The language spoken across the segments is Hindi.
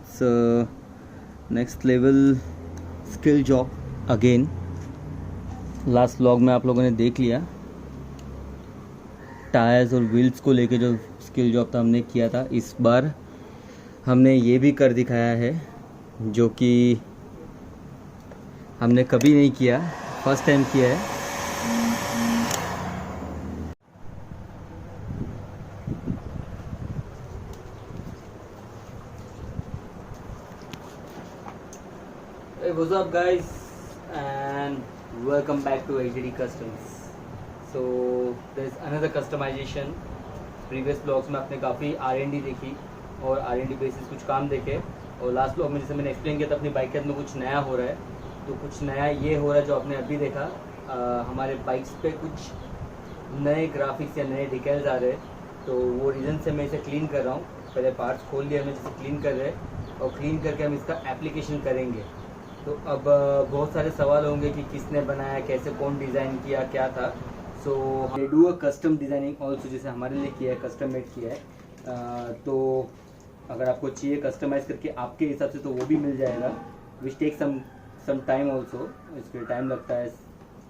It's next level skill job again. Last vlog में आप लोगों ने देख लिया टायर्स और व्हील्स को लेके जो स्किल जॉब था हमने किया था। इस बार हमने ये भी कर दिखाया है जो कि हमने कभी नहीं किया, फर्स्ट टाइम किया है। Hey, what's up guys and welcome back to HDD Customs. So there's another customization. Previous blogs में आपने काफ़ी R&D देखी और R&D बेसिस कुछ काम देखे, और लास्ट ब्लॉग में जैसे मैंने एक्सप्लेन किया था अपनी बाइक के अंदर कुछ नया हो रहा है। तो कुछ नया ये हो रहा है जो आपने अभी देखा, हमारे बाइक्स पे कुछ नए ग्राफिक्स या नए डिटेल्स आ रहे हैं। तो वो रीज़न से मैं इसे क्लीन कर रहा हूँ। पहले पार्ट्स खोल लिया मैं जैसे क्लीन कर रहे हैं, और क्लीन करके हम इसका एप्लीकेशन करेंगे। तो अब बहुत सारे सवाल होंगे कि किसने बनाया, कैसे, कौन डिज़ाइन किया, क्या था। So they do a custom designing also, जैसे हमारे लिए किया है, कस्टम मेड किया है। तो अगर आपको चाहिए कस्टमाइज़ करके आपके हिसाब से तो वो भी मिल जाएगा, which take some time also. इसके टाइम लगता है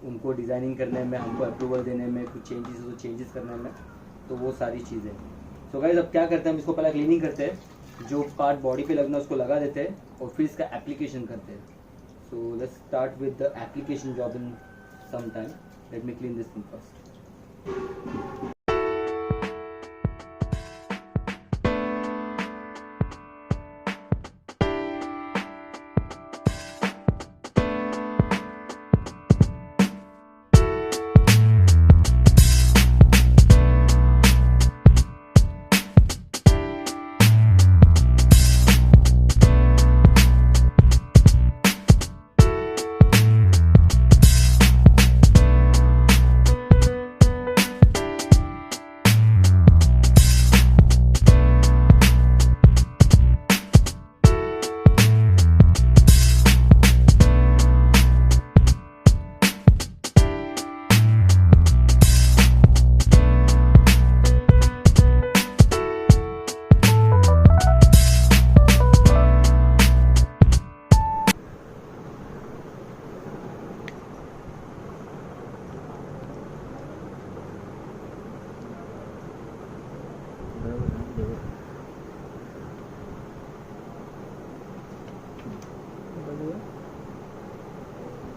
उनको डिज़ाइनिंग करने में, हमको अप्रूवल देने में, कुछ चेंजेस हो तो चेंजेस करने में, तो वो सारी चीज़ें। सो गाइस अब क्या करते हैं, हम इसको पहले क्लीनिंग करते हैं, जो पार्ट बॉडी पे लगना है उसको लगा देते हैं, और फिर इसका एप्लीकेशन करते हैं। So let's start with the application job in some time. Let me clean this thing first.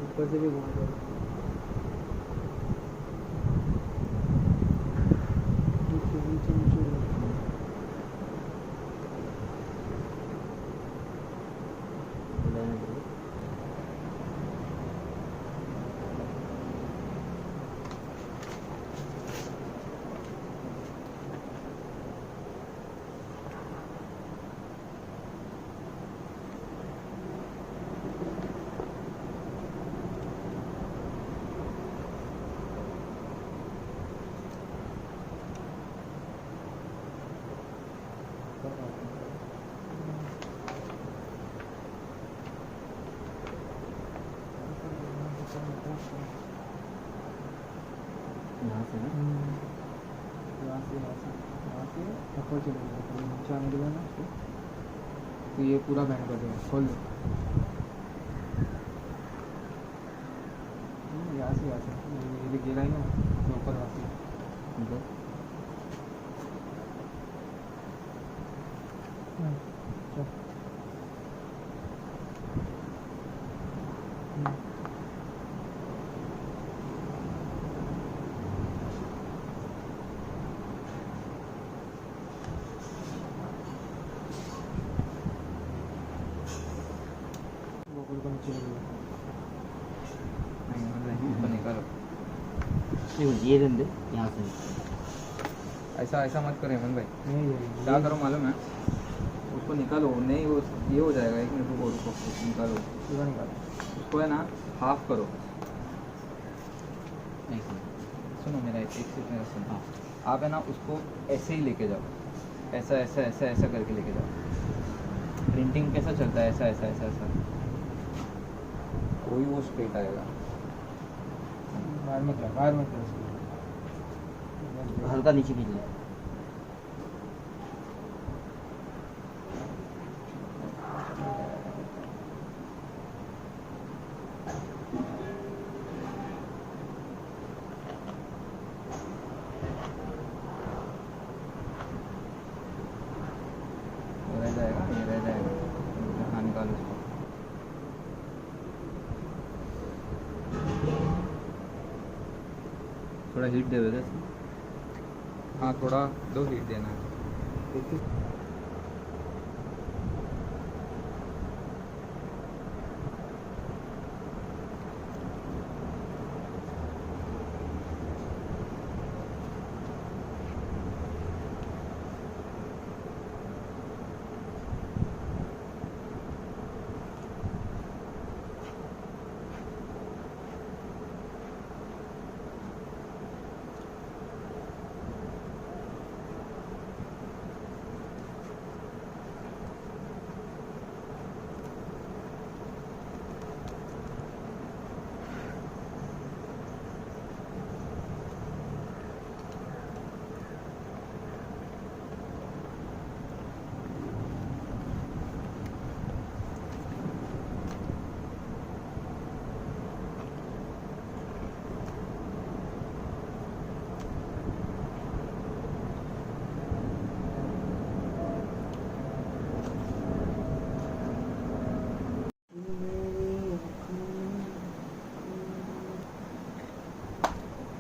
ऊपर से भी घुमा दो। यहाँ से ऊपर चलेगा, नीचे आने के लिए ना उसको, तो ये पूरा बैंड कर देगा। खोल दो यहाँ से ये गिरा ही ना ऊपर वहाँ से ये दे यहाँ से। ऐसा मत करो हेमंत भाई, क्या करो मालूम है, उसको निकालो, नहीं वो ये हो जाएगा। एक मिनट रुको निकालो, पूरा निकालो उसको है ना हाफ करो। सुनो मेरा एक चीज़ मेरा सुनो, आप है ना उसको ऐसे ही लेके जाओ, ऐसा ऐसा ऐसा ऐसा करके लेके जाओ। प्रिंटिंग कैसा चलता है, ऐसा ऐसा ऐसा ऐसा, कोई वो स्ट्रेट आएगा। बाहर मत हल्का नीचे खींच ले। थोड़ा हीट दे दे इसको। हाँ थोड़ा दो हीट देना है।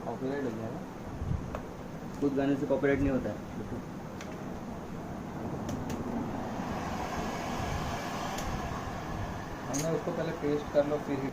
कॉपीराइट हो जाएगा। कुछ गाने से कॉपीराइट नहीं होता है। हमने उसको पहले पेस्ट कर लो फिर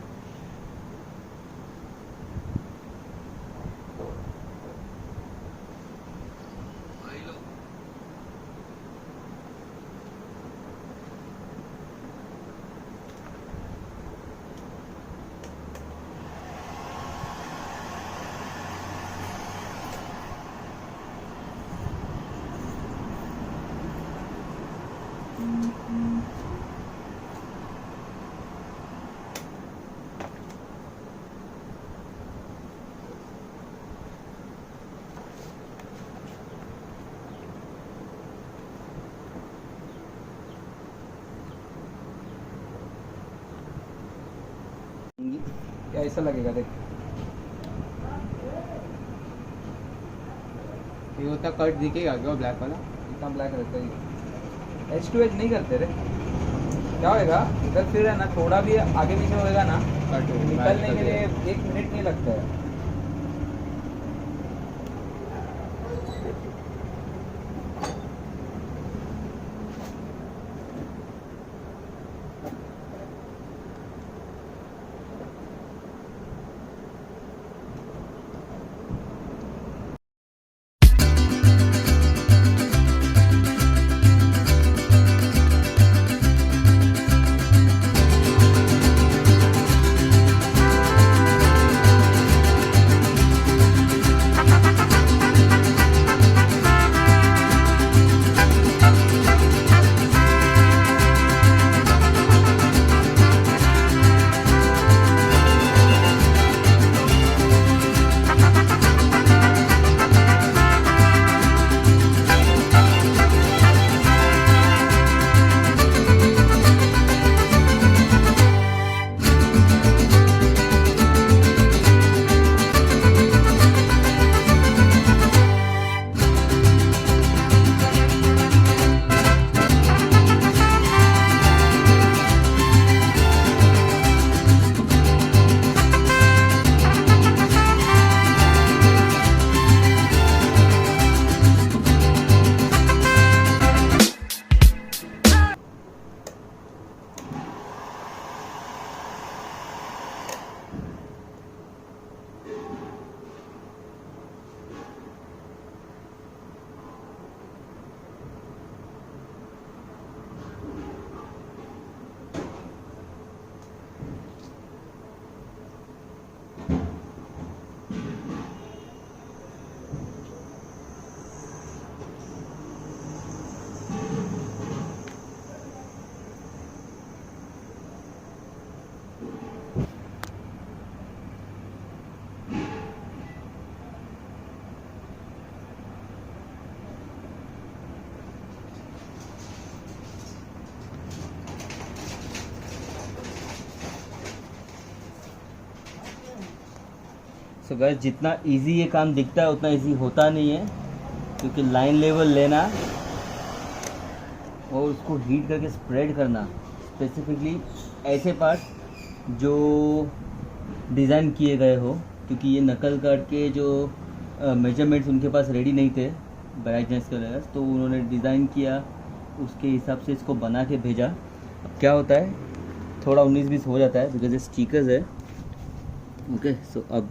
क्या ऐसा लगेगा देख। ये होता कट दिखेगा क्या ब्लैक वाला? इतना ब्लैक रहता है। एज टू एज नहीं करते रे। क्या होएगा इधर फिर है ना, थोड़ा भी आगे पीछे होएगा ना निकलने के लिए 1 मिनट नहीं लगता है। सो गाइस जितना इजी ये काम दिखता है उतना इजी होता नहीं है, क्योंकि लाइन लेवल लेना और उसको हीट करके स्प्रेड करना, स्पेसिफिकली ऐसे पार्ट जो डिज़ाइन किए गए हो, क्योंकि ये नकल कट के जो मेजरमेंट्स उनके पास रेडी नहीं थे ब्राइटनेस के वजह, तो उन्होंने डिज़ाइन किया, उसके हिसाब से इसको बना के भेजा। अब क्या होता है, थोड़ा 19-20 हो जाता है बिकॉज ये स्टिकर्स है। ओके, सो अब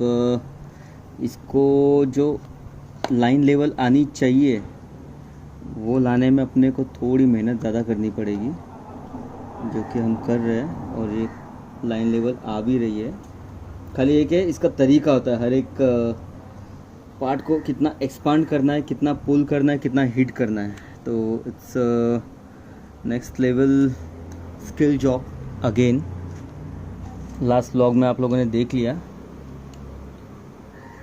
इसको जो लाइन लेवल आनी चाहिए वो लाने में अपने को थोड़ी मेहनत ज़्यादा करनी पड़ेगी, जो कि हम कर रहे हैं, और ये लाइन लेवल आ भी रही है। खाली एक है इसका तरीका होता है, हर एक पार्ट को कितना एक्सपांड करना है, कितना पुल करना है, कितना हिट करना है। तो it's next level skill job again. Last vlog में आप लोगों ने देख लिया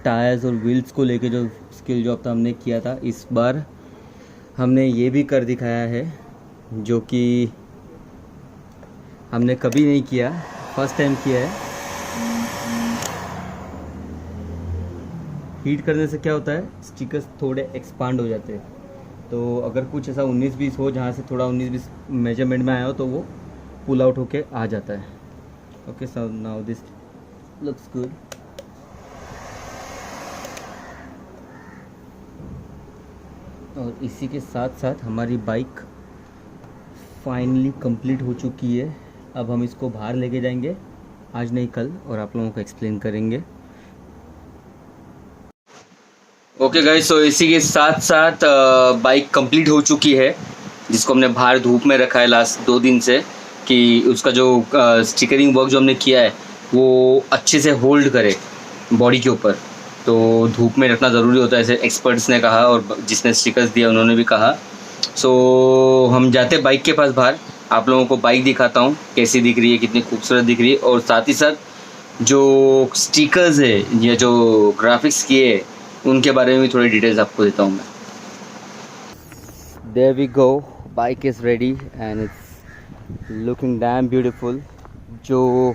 टायर्स और व्हील्स को लेके जो स्किल जॉब था हमने किया था। इस बार हमने ये भी कर दिखाया है जो कि हमने कभी नहीं किया, फर्स्ट टाइम किया है। हीट करने से क्या होता है, स्टिकर्स थोड़े एक्सपांड हो जाते हैं। तो अगर कुछ ऐसा 19-20 हो जहाँ से थोड़ा 19-20 मेजरमेंट में आया हो तो वो पुल आउट होके आ जाता है। Okay, so now this looks good. और इसी के साथ साथ हमारी बाइक फाइनली कंप्लीट हो चुकी है। अब हम इसको बाहर लेके जाएंगे, आज नहीं कल, और आप लोगों को एक्सप्लेन करेंगे। ओके गाइस, सो इसी के साथ साथ बाइक कंप्लीट हो चुकी है, जिसको हमने बाहर धूप में रखा है लास्ट 2 दिन से, कि उसका जो स्टिकरिंग वर्क जो हमने किया है वो अच्छे से होल्ड करे बॉडी के ऊपर। तो धूप में रखना ज़रूरी होता है, ऐसे एक्सपर्ट्स ने कहा, और जिसने स्टिकर्स दिया उन्होंने भी कहा। सो हम जाते बाइक के पास बाहर, आप लोगों को बाइक दिखाता हूँ कैसी दिख रही है, कितनी खूबसूरत दिख रही है, और साथ ही साथ जो स्टिकर्स है या जो ग्राफिक्स किए हैं उनके बारे में भी थोड़ी डिटेल्स आपको देता हूँ मैं। There we go, bike is ready and it's looking damn beautiful. जो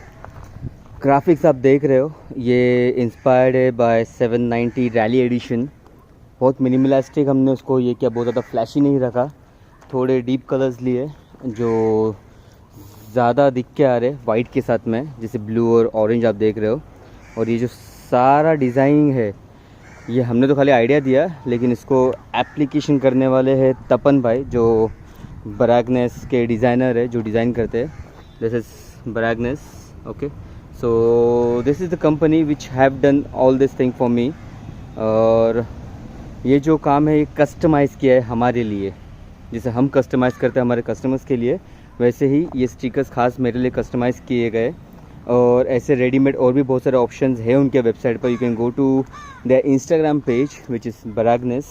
ग्राफिक्स आप देख रहे हो ये इंस्पायर्ड है बाय 790 रैली एडिशन। बहुत मिनिमलिस्टिक हमने उसको ये किया, बहुत ज़्यादा फ्लैशी नहीं रखा, थोड़े डीप कलर्स लिए जो ज़्यादा दिख के आ रहे वाइट के साथ में, जैसे ब्लू और ऑरेंज आप देख रहे हो। और ये जो सारा डिज़ाइनिंग है ये हमने तो खाली आइडिया दिया, लेकिन इसको एप्लीकेशन करने वाले हैं तपन भाई, जो ब्रैगनेस के डिज़ाइनर है, जो डिज़ाइन करते हैं। This is Braggness. Okay, so this is the company which have done all this thing for me. और ये जो काम है ये कस्टमाइज़ किया है हमारे लिए, जैसे हम कस्टमाइज़ करते हैं हमारे कस्टमर्स के लिए, वैसे ही ये स्टिकर्स खास मेरे लिए कस्टमाइज़ किए गए। और ऐसे रेडीमेड और भी बहुत सारे ऑप्शंस हैं उनके वेबसाइट पर। You can go to there Instagram page which is Braggness.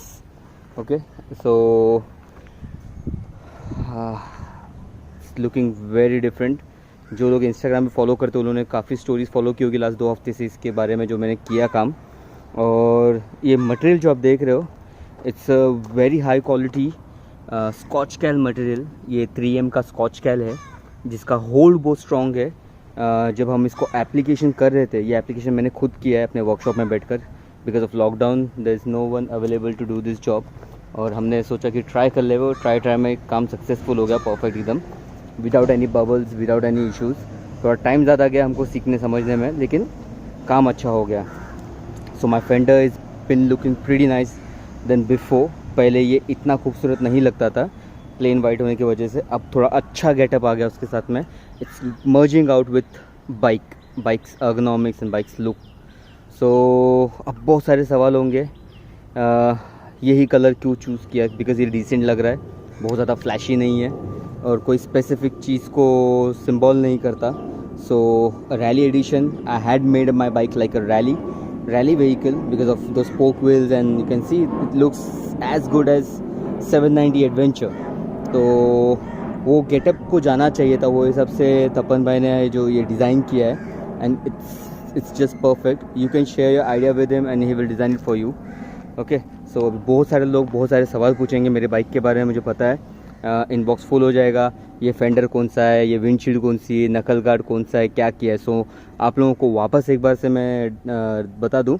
Okay, so looking very different. जो लोग इंस्टाग्राम पे फॉलो करते हैं उन्होंने काफ़ी स्टोरीज फॉलो की होगी लास्ट 2 हफ्ते से इसके बारे में जो मैंने किया काम। और ये मटेरियल जो आप देख रहे हो it's a very high quality Scotchcal material. ये 3M का स्कॉच कैल है जिसका होल्ड बहुत स्ट्रॉन्ग है। जब हम इसको एप्लीकेशन कर रहे थे, ये एप्लीकेशन मैंने खुद किया है अपने वर्कशॉप में बैठकर, because of lockdown there is no one available to do this job. और हमने सोचा कि ट्राई कर ले, वो ट्राई में काम सक्सेसफुल हो गया, परफेक्ट एकदम, without any bubbles, without any issues. थोड़ा टाइम ज़्यादा गया हमको सीखने समझने में, लेकिन काम अच्छा हो गया। So my fender is bin looking pretty nice then before. पहले ये इतना खूबसूरत नहीं लगता था प्लेन वाइट होने की वजह से, अब थोड़ा अच्छा गेटअप आ गया उसके साथ में। It's merging out with bikes ergonomics and bikes look. So अब बहुत सारे सवाल होंगे यही कलर क्यों चूज़ किया, बिकॉज ये डिसेंट लग रहा है, बहुत ज़्यादा फ्लैशी नहीं है और कोई स्पेसिफिक चीज़ को सिंबल नहीं करता। So rally edition, I had made my bike like a rally vehicle because of those spoke wheels, and you can see it looks as good as 790 adventure. तो वो गेटअप को जाना चाहिए था, वो हिसाब से तपन भाई ने जो ये डिज़ाइन किया है, and it's just perfect. You can share your idea with him and he will design it for you. Okay, so बहुत सारे लोग बहुत सारे सवाल पूछेंगे मेरे बाइक के बारे में, मुझे पता है। इनबॉक्स फुल हो जाएगा, ये फेंडर कौन सा है, ये विंडशील्ड कौन सी है, नकल गार्ड कौन सा है, क्या किया है। सो आप लोगों को वापस एक बार से मैं बता दूं,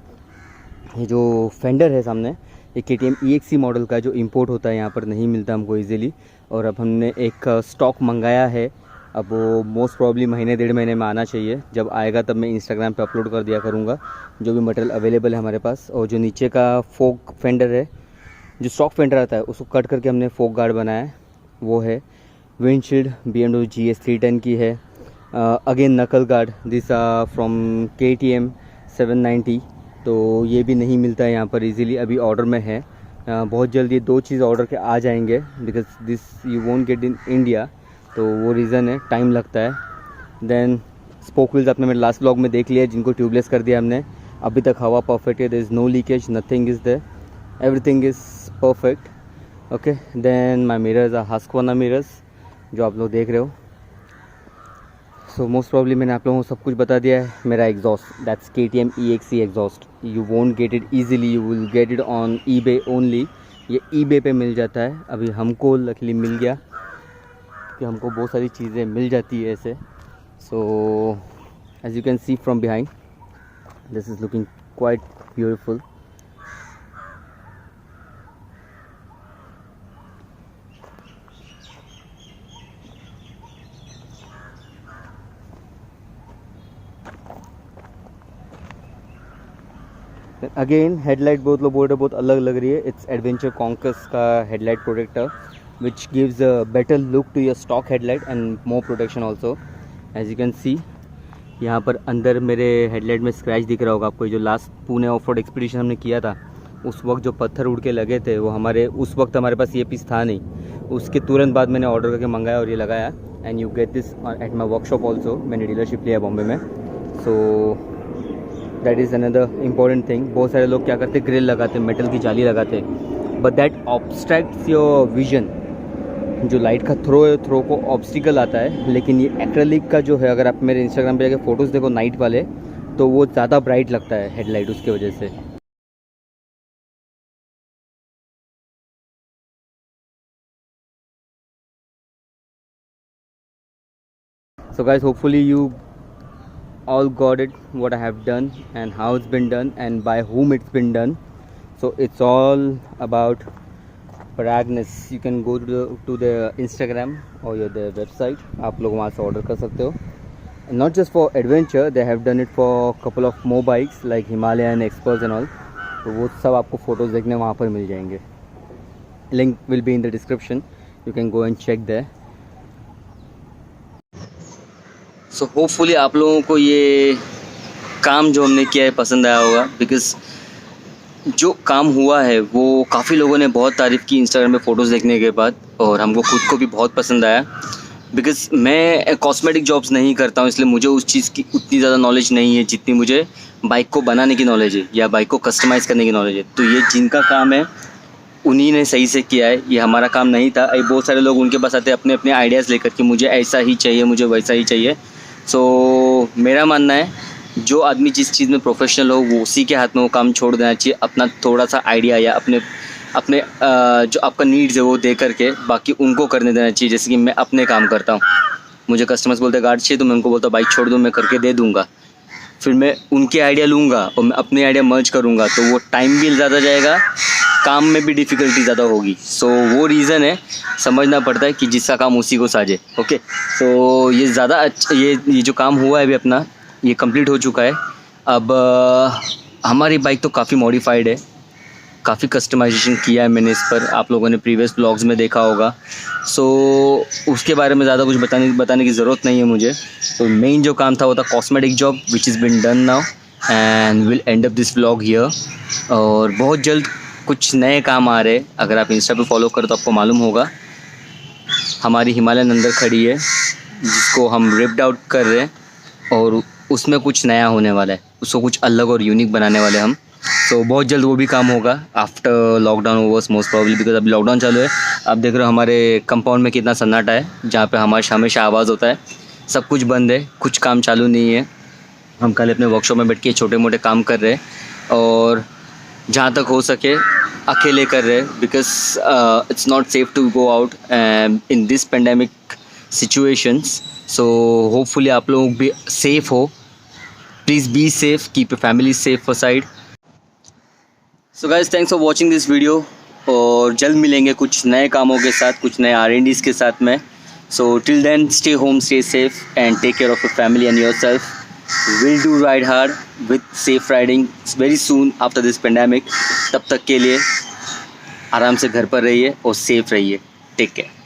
ये जो फेंडर है सामने, ये KTM EXC मॉडल का जो इंपोर्ट होता है, यहाँ पर नहीं मिलता हमको इजीली। और अब हमने एक स्टॉक मंगाया है अब वो मोस्ट प्रॉब्ली महीने 1.5 महीने में आना चाहिए। जब आएगा तब मैं इंस्टाग्राम पे अपलोड कर दिया करूँगा जो भी मटेरियल अवेलेबल है हमारे पास। और जो नीचे का फोक फेंडर है, जो स्टॉक फेंडर आता है, उसको कट करके हमने फोक गार्ड बनाया है, वो है। विंडशील्ड BMW GS 310 की है। अगेन नकल गार्ड, दिस फ्रॉम KTM 790। तो ये भी नहीं मिलता है यहाँ पर इजीली, अभी ऑर्डर में है। बहुत जल्द ये 2 चीज़ ऑर्डर के आ जाएंगे, because this you won't get in India, तो वो रीज़न है, टाइम लगता है। देन स्पोक व्हील्स आपने मेरे लास्ट ब्लॉग में देख लिया, जिनको ट्यूबलेस कर दिया हमने। अभी तक हवा परफेक्ट है, there is no leakage, nothing is there, everything is perfect. Okay, then my mirrors are Husqvarna mirrors जो आप लोग देख रहे हो। सो मोस्ट प्रॉब्ली मैंने आप लोगों को सब कुछ बता दिया है। मेरा exhaust, that's KTM EXE exhaust, you won't get it easily, you will get it on eBay only. ये eBay पे मिल जाता है, अभी हमको लकीली मिल गया कि हमको बहुत सारी चीज़ें मिल जाती है ऐसे। So as you can see from behind, this is looking quite beautiful. Again headlight बहुत लोग बोल रहे बहुत अलग लग रही है। इट्स एडवेंचर कॉन्कस का headlight protector which gives a better look to your stock headlight and more protection also. As you can see यहाँ पर अंदर मेरे हेडलाइट में स्क्रैच दिख रहा होगा आपको। जो last Pune of road expedition हमने किया था, उस वक्त जो पत्थर उड़ के लगे थे, वो हमारे उस वक्त हमारे पास ये पीस था नहीं। उसके तुरंत बाद मैंने ऑर्डर करके मंगाया और ये लगाया। And you get this at my workshop also, मैंने डीलरशिप लिया बॉम्बे में। So that is another important thing. बहुत सारे लोग क्या करते, ग्रिल लगाते, मेटल की जाली लगाते, बट दैट ऑब्स्ट्रैक्ट्स योर विजन। जो लाइट का थ्रो है, थ्रो को ऑब्स्टिकल आता है। लेकिन ये एक्रेलिक का जो है, अगर आप मेरे इंस्टाग्राम पे जाके फ़ोटोज़ देखो नाइट वाले, तो वो ज़्यादा ब्राइट लगता है हेडलाइट उसकी वजह से। So guys, hopefully you all got it what I have done and how it's been done and by whom it's been done. So it's all about Paragnes. You can go to the Instagram or the website. आप लोग वहाँ से ऑर्डर कर सकते हो. And not just for adventure, they have done it for couple of more bikes like Himalayan, Xpulse and all. तो वो सब आपको फोटोज़ देखने वहाँ पर मिल जाएंगे. Link will be in the description. You can go and check there. So hopefully आप लोगों को ये काम जो हमने किया है पसंद आया होगा, बिकॉज़ जो काम हुआ है वो काफ़ी लोगों ने बहुत तारीफ़ की इंस्टाग्राम पे फ़ोटोज़ देखने के बाद, और हमको खुद को भी बहुत पसंद आया। बिकॉज़ मैं कॉस्मेटिक जॉब्स नहीं करता हूँ, इसलिए मुझे उस चीज़ की उतनी ज़्यादा नॉलेज नहीं है जितनी मुझे बाइक को बनाने की नॉलेज है या बाइक को कस्टमाइज़ करने की नॉलेज है। तो ये जिनका काम है उन्हीं ने सही से किया है, ये हमारा काम नहीं था। अभी बहुत सारे लोग उनके पास आते हैं अपने अपने आइडियाज़ लेकर कि मुझे ऐसा ही चाहिए, मुझे वैसा ही चाहिए। सो मेरा मानना है जो आदमी जिस चीज़ में प्रोफेशनल हो वो उसी के हाथ में वो काम छोड़ देना चाहिए। अपना थोड़ा सा आइडिया या अपने जो आपका नीड्स है वो दे करके बाकी उनको करने देना चाहिए। जैसे कि मैं अपने काम करता हूँ, मुझे कस्टमर्स बोलते हैं गार्ड चाहिए, तो मैं उनको बोलता हूँ बाइक छोड़ दो, मैं करके दे दूँगा। फिर मैं उनके आइडिया लूँगा और मैं अपने आइडिया मर्ज करूँगा, तो वो टाइम भी ज़्यादा जाएगा, काम में भी डिफ़िकल्टी ज़्यादा होगी। सो वो रीज़न है, समझना पड़ता है कि जिसका काम उसी को साजे। ओके, तो ये ज़्यादा अच्छा, ये जो काम हुआ है अभी अपना, ये कंप्लीट हो चुका है। अब हमारी बाइक तो काफ़ी मॉडिफाइड है, काफ़ी कस्टमाइजेशन किया है मैंने इस पर, आप लोगों ने प्रीवियस ब्लॉग्स में देखा होगा। सो उसके बारे में ज़्यादा कुछ बताने की ज़रूरत नहीं है मुझे। तो मेन जो काम था वो था cosmetic job which is been done now and will and up this vlog here. और बहुत जल्द कुछ नए काम आ रहे हैं, अगर आप इंस्टा पे फॉलो करो तो आपको मालूम होगा। हमारी हिमालयन अंदर खड़ी है जिसको हम रिप्ड आउट कर रहे हैं, और उसमें कुछ नया होने वाला है, उसको कुछ अलग और यूनिक बनाने वाले हम। तो बहुत जल्द वो भी काम होगा after lockdown overs most probably, because अभी लॉकडाउन चालू है। आप देख रहे हो हमारे कंपाउंड में कितना सन्नाटा है, जहाँ पे हमेशा आवाज़ होता है। सब कुछ बंद है, कुछ काम चालू नहीं है। हम कल अपने वर्कशॉप में बैठ के छोटे मोटे काम कर रहे हैं, और जहाँ तक हो सके अकेले कर रहे हैं, because it's not safe to go out in this pandemic situations. So hopefully आप लोग भी सेफ हो, please be safe, keep your family safe aside. So guys, thanks for watching this video, और जल्द मिलेंगे कुछ नए कामों के साथ, कुछ नए R&Ds के साथ में। So till then, stay home, stay safe, and take care of your family and yourself. We'll do ride hard with safe riding very soon after this pandemic. तब तक के लिए आराम से घर पर रहिए और सेफ रहिए. Take care.